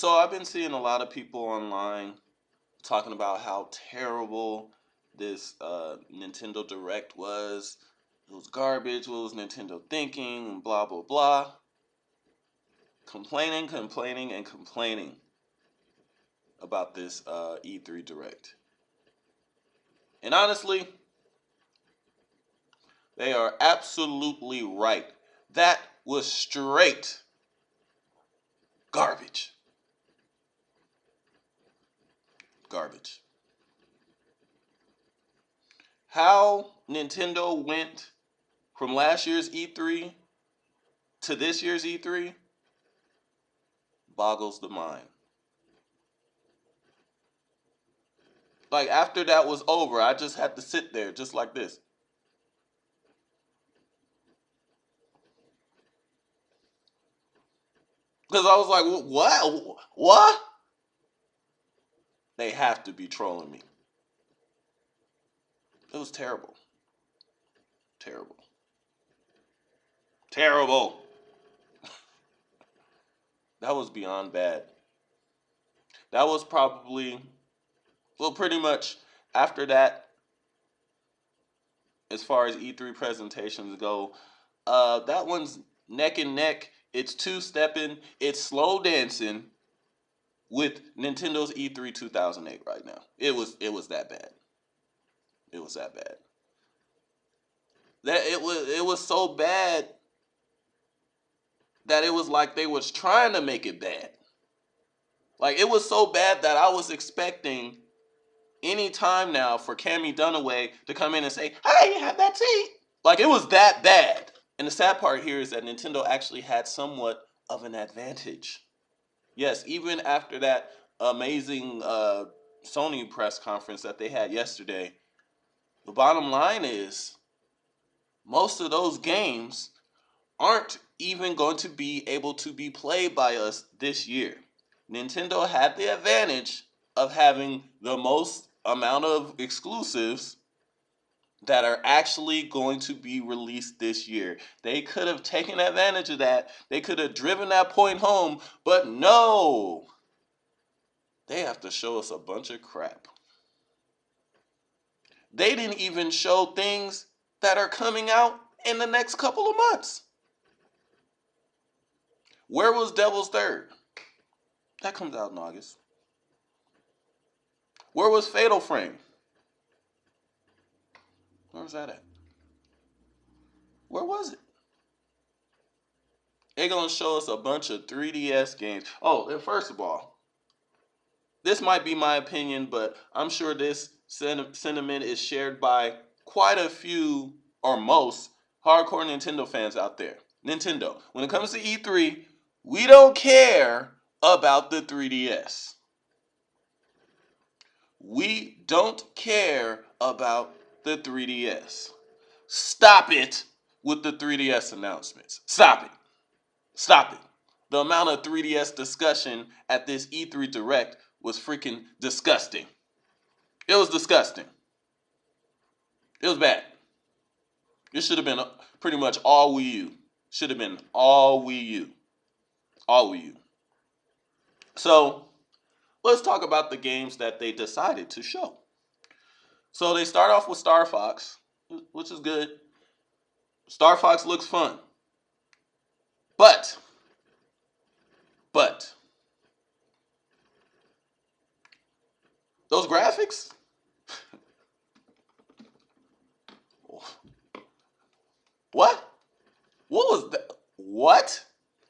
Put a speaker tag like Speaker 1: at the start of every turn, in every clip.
Speaker 1: So I've been seeing a lot of people online talking about how terrible this Nintendo Direct was. It was garbage. What was Nintendo thinking? And blah blah blah. Complaining, complaining, and complaining about this E3 Direct. And honestly, they are absolutely right. That was straight garbage. Garbage. How Nintendo went from last year's E3 to this year's E3 boggles the mind. Like after that was over, I just had to sit there just like this. Because I was like, what? What? They have to be trolling me. It was terrible. Terrible. Terrible. That was beyond bad. That was probably, well, pretty much after that, as far as E3 presentations go, that one's neck and neck. It's two-stepping. It's slow dancing with Nintendo's E3 2008 right now. It was that bad. It was that bad. That it was so bad that it was like they was trying to make it bad. Like it was so bad that I was expecting any time now for Cammy Dunaway to come in and say, "Hey, have that seat." Like it was that bad. And the sad part here is that Nintendo actually had somewhat of an advantage. Yes, even after that amazing Sony press conference that they had yesterday, the bottom line is most of those games aren't even going to be able to be played by us this year. Nintendo had the advantage of having the most amount of exclusives that are actually going to be released this year. They could have taken advantage of that. They could have driven that point home, but no. They have to show us a bunch of crap. They didn't even show things that are coming out in the next couple of months. Where was Devil's Third? That comes out in August. Where was Fatal Frame? Where was that at? Where was it? They're going to show us a bunch of 3DS games. Oh, and first of all, this might be my opinion, but I'm sure this sentiment is shared by quite a few or most hardcore Nintendo fans out there. Nintendo, when it comes to E3, we don't care about the 3DS. We don't care about the 3DS. Stop it with the 3DS announcements. Stop it. Stop it. The amount of 3DS discussion at this E3 Direct was freaking disgusting. It was disgusting. It was bad. It should have been pretty much all Wii U. Should have been all Wii U. All Wii U. So, let's talk about the games that they decided to show. So, they start off with Star Fox, which is good. Star Fox looks fun. But, those graphics? What? What was that? What?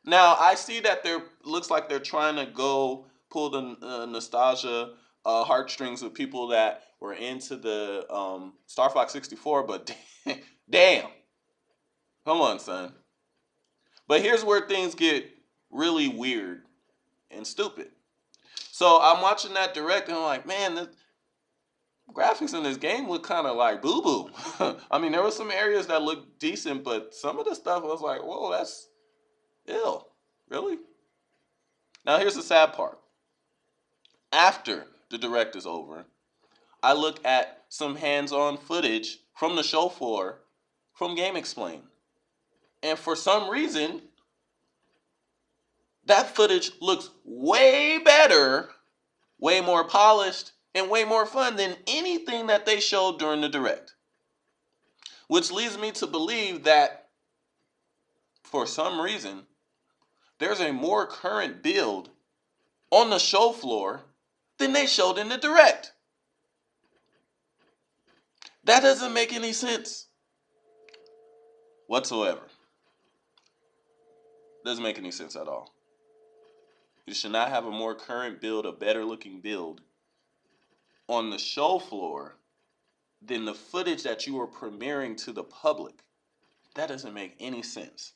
Speaker 1: Now I see that they're looks like they're trying to go pull the nostalgia heartstrings with people that were into the Star Fox 64, but damn, come on, son. But here's where things get really weird and stupid. So I'm watching that direct and I'm like, man, the graphics in this game look kind of like boo boo. I mean, there were some areas that looked decent, but some of the stuff I was like, whoa, that's ill. Really? Now here's the sad part. After the direct is over, I look at some hands-on footage from the show floor from GameXplain. And for some reason, That footage looks way better, way more polished, and way more fun than anything that they showed during the direct. Which leads me to believe that for some reason, there's a more current build on the show floor than they showed in the direct. That doesn't make any sense whatsoever. Doesn't make any sense at all. You should not have a more current build, a better looking build on the show floor than the footage that you are premiering to the public. That doesn't make any sense.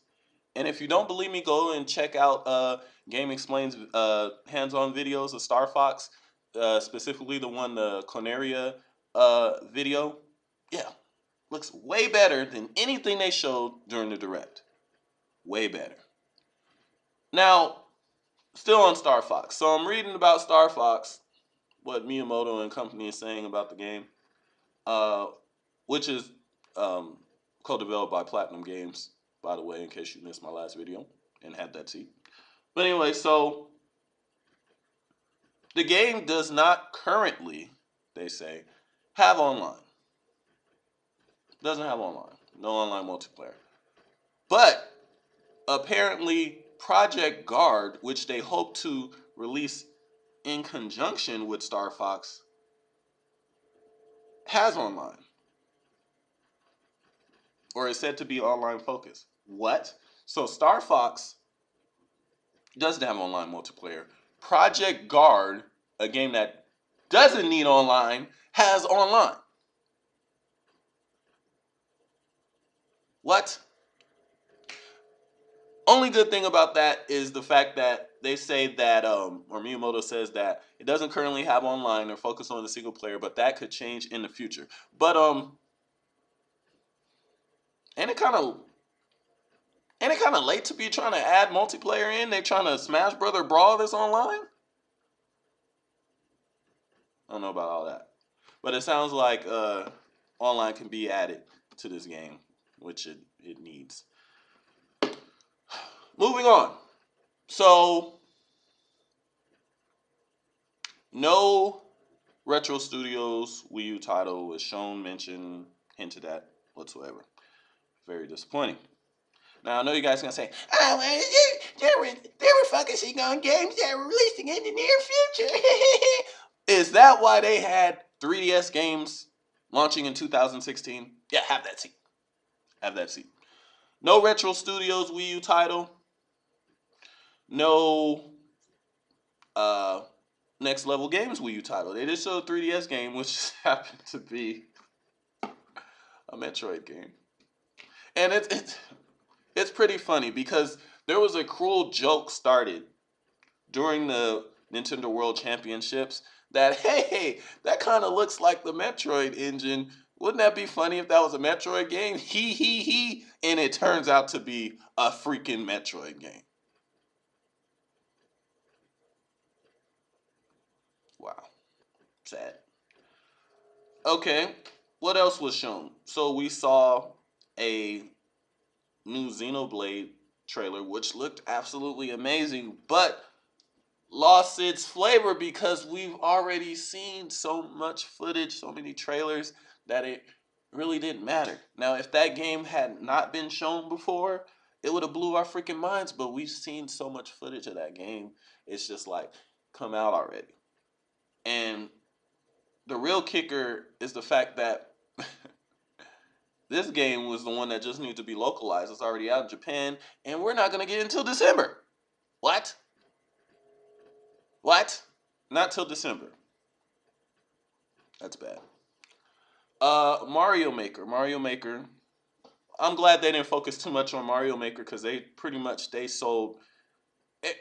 Speaker 1: And if you don't believe me, go and check out Game Explains hands-on videos of Star Fox, specifically the Clonaria video. Yeah, looks way better than anything they showed during the direct. Way better. Now, still on Star Fox. So I'm reading about Star Fox, what Miyamoto and company is saying about the game, which is co-developed by Platinum Games, by the way, in case you missed my last video and had that seat. But anyway, so the game does not currently, they say, have online. Doesn't have online. No online multiplayer. But apparently Project Guard, which they hope to release in conjunction with Star Fox, has online. Or is said to be online focused. What? So Star Fox doesn't have online multiplayer. Project Guard, a game that doesn't need online, has online. What? Only good thing about that is the fact that they say that, or Miyamoto says that it doesn't currently have online or focus on the single player, but that could change in the future. But ain't it kind of late to be trying to add multiplayer in? They trying to Smash Brother Brawl this online? I don't know about all that, but it sounds like online can be added to this game, which it needs. Moving on. So, no Retro Studios Wii U title was shown, mentioned, hinted at whatsoever. Very disappointing. Now, I know you guys are going to say, oh, well, they were focusing on games that were releasing in the near future. Is that why they had 3DS games launching in 2016? Yeah, have that seat. Have that seat. No Retro Studios Wii U title. No Next Level Games Wii U title. They did show a 3DS game, which happened to be a Metroid game. And it's pretty funny because there was a cruel joke started during the Nintendo World Championships that, hey, that kind of looks like the Metroid engine. Wouldn't that be funny if that was a Metroid game? He. And it turns out to be a freaking Metroid game. Wow. Sad. Okay. What else was shown? So we saw a new Xenoblade trailer, which looked absolutely amazing, but lost its flavor because we've already seen so much footage, so many trailers, that it really didn't matter. Now, if that game had not been shown before, it would have blew our freaking minds, but we've seen so much footage of that game, it's just like, come out already. And the real kicker is the fact that this game was the one that just needed to be localized. It's already out in Japan, and we're not going to get it until December. What? What? Not till December. That's bad. Mario Maker. Mario Maker. I'm glad they didn't focus too much on Mario Maker because they sold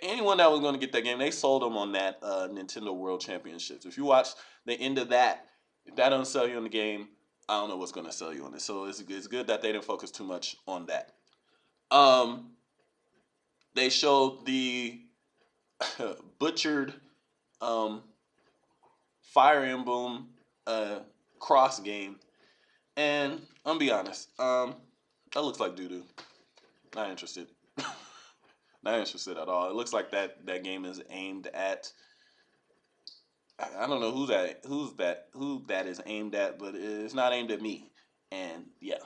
Speaker 1: anyone that was going to get that game. They sold them on that Nintendo World Championships. If you watch the end of that, if that don't sell you on the game, I don't know what's going to sell you on it. So it's good that they didn't focus too much on that. They showed the butchered Fire Emblem Cross game, and I'm gonna be honest, that looks like doo doo. Not interested. Not interested at all. It looks like that game is aimed at. I don't know who that is aimed at, but it's not aimed at me. And yeah,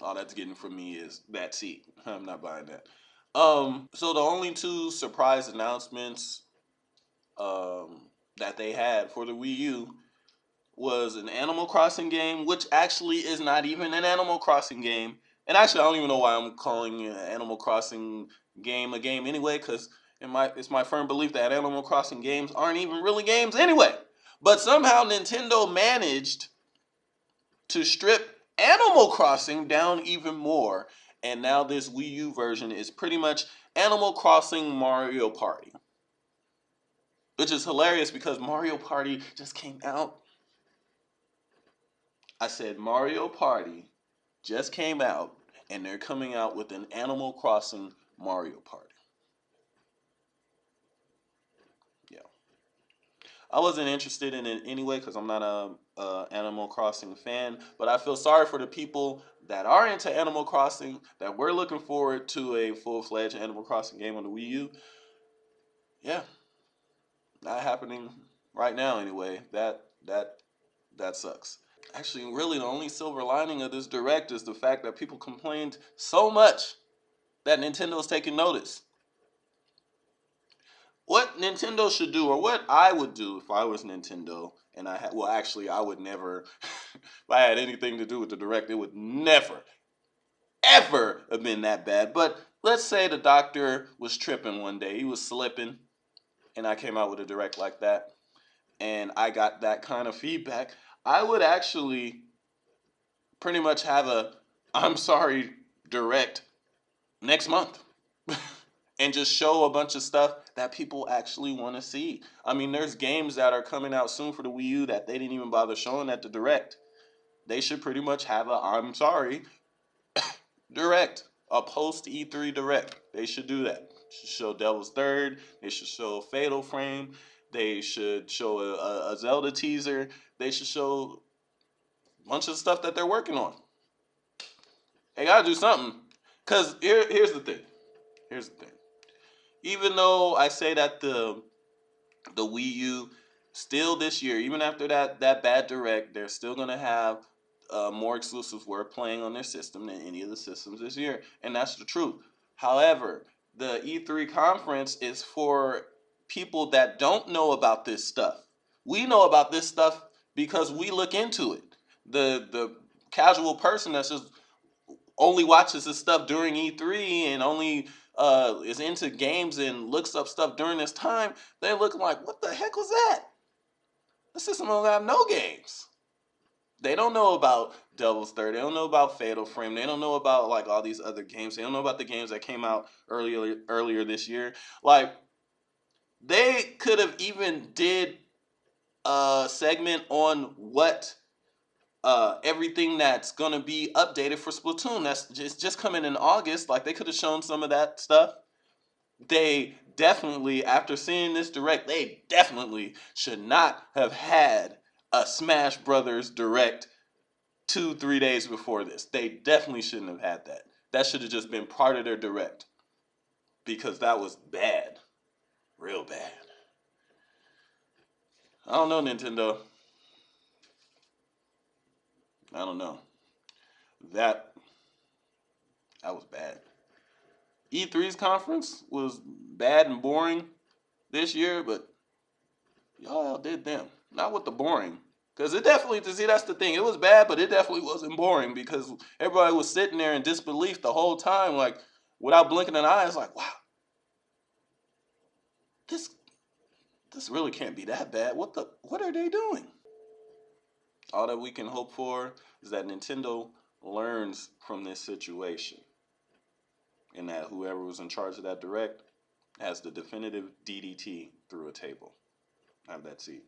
Speaker 1: all that's getting from me is that seat. I'm not buying that. So the only two surprise announcements um that they had for the Wii U was an Animal Crossing game, which actually is not even an Animal Crossing game. And actually, I don't even know why I'm calling an Animal Crossing game a game anyway, because it's my firm belief that Animal Crossing games aren't even really games anyway. But somehow Nintendo managed to strip Animal Crossing down even more, and now this Wii U version is pretty much Animal Crossing Mario Party, which is hilarious because Mario Party just came out. I said Mario Party just came out, and they're coming out with an Animal Crossing Mario Party. Yeah, I wasn't interested in it anyway because I'm not a Animal Crossing fan, but I feel sorry for the people that are into Animal Crossing that we're looking forward to a full-fledged Animal Crossing game on the Wii U. Yeah, not happening right now anyway. That sucks. Actually, really, the only silver lining of this direct is the fact that people complained so much that Nintendo is taking notice. What Nintendo should do, or what I would do if I was Nintendo, and I had, well, actually, I would never, if I had anything to do with the direct, it would never, ever have been that bad. But let's say the doctor was tripping one day, he was slipping, and I came out with a direct like that, and I got that kind of feedback. I would actually pretty much have a I'm sorry direct next month and just show a bunch of stuff that people actually want to see. I mean, there's games that are coming out soon for the Wii U that they didn't even bother showing at the direct. They should pretty much have a I'm sorry direct, a post E3 direct. They should do that. They should show Devil's Third. They should show Fatal Frame. They should show a Zelda teaser. They should show a bunch of stuff that they're working on. They gotta do something. Cause here's the thing. Here's the thing. Even though I say that the Wii U still this year, even after that bad direct, they're still gonna have more exclusives worth playing on their system than any of the systems this year, and that's the truth. However, the E3 conference is for people that don't know about this stuff. We know about this stuff because we look into it. The casual person that's just only watches this stuff during E3 and only is into games and looks up stuff during this time, they're looking like, what the heck was that? The system don't have no games. They don't know about Devil's Third. They don't know about Fatal Frame. They don't know about like all these other games. They don't know about the games that came out earlier this year. Like they could have even did a segment on what everything that's gonna be updated for Splatoon. That's just coming in August. Like they could have shown some of that stuff. They definitely, after seeing this direct, they definitely should not have had a Smash Brothers direct 2-3 days before this. They definitely shouldn't have had that. That should have just been part of their direct because that was bad, real bad. I don't know, Nintendo. I don't know. That that was bad. E3's conference was bad and boring this year, but y'all outdid them. Not with the boring. Because it definitely, to see, that's the thing. It was bad, but it definitely wasn't boring because everybody was sitting there in disbelief the whole time, like, without blinking an eye. It's like, wow, this this really can't be that bad. What are they doing? All that we can hope for is that Nintendo learns from this situation and that whoever was in charge of that direct has the definitive DDT through a table. Have that seat.